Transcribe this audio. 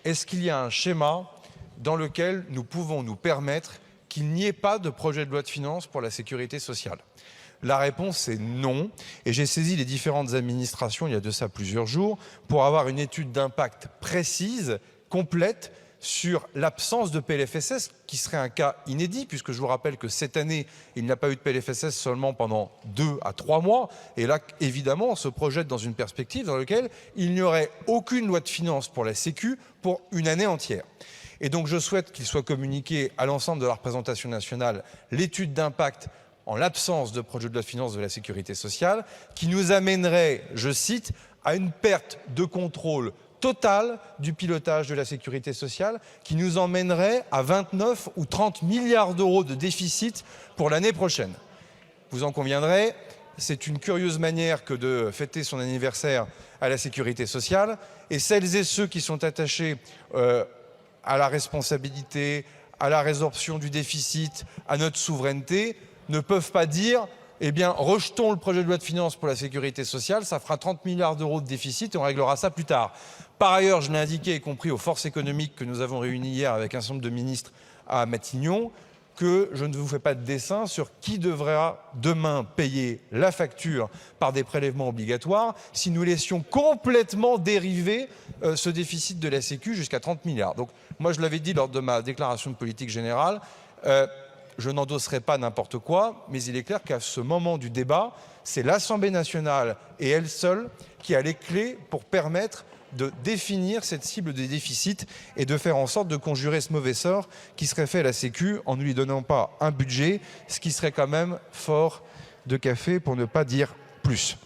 est-ce qu'il y a un schéma dans lequel nous pouvons nous permettre qu'il n'y ait pas de projet de loi de finances pour la sécurité sociale? La réponse est non, et j'ai saisi les différentes administrations il y a de ça plusieurs jours pour avoir une étude d'impact précise, complète, sur l'absence de PLFSS, qui serait un cas inédit, puisque je vous rappelle que cette année, il n'y a pas eu de PLFSS seulement pendant 2 à 3 mois. Et là, évidemment, on se projette dans une perspective dans laquelle il n'y aurait aucune loi de finances pour la Sécu pour une année entière. Et donc, je souhaite qu'il soit communiqué à l'ensemble de la représentation nationale l'étude d'impact en l'absence de projet de loi de finances de la sécurité sociale, qui nous amènerait, je cite, à une perte de contrôle total du pilotage de la sécurité sociale, qui nous emmènerait à 29 ou 30 milliards d'euros de déficit pour l'année prochaine. Vous en conviendrez, c'est une curieuse manière que de fêter son anniversaire à la sécurité sociale, et celles et ceux qui sont attachés à la responsabilité, à la résorption du déficit, à notre souveraineté, ne peuvent pas dire eh bien, rejetons le projet de loi de finances pour la sécurité sociale, ça fera 30 milliards d'euros de déficit et on réglera ça plus tard. Par ailleurs, je l'ai indiqué, y compris aux forces économiques que nous avons réunies hier avec un certain nombre de ministres à Matignon, que je ne vous fais pas de dessin sur qui devra demain payer la facture par des prélèvements obligatoires si nous laissions complètement dériver ce déficit de la Sécu jusqu'à 30 milliards. Donc moi, je l'avais dit lors de ma déclaration de politique générale, je n'endosserai pas n'importe quoi, mais il est clair qu'à ce moment du débat, c'est l'Assemblée nationale et elle seule qui a les clés pour permettre de définir cette cible des déficits et de faire en sorte de conjurer ce mauvais sort qui serait fait à la Sécu en ne lui donnant pas un budget, ce qui serait quand même fort de café pour ne pas dire plus.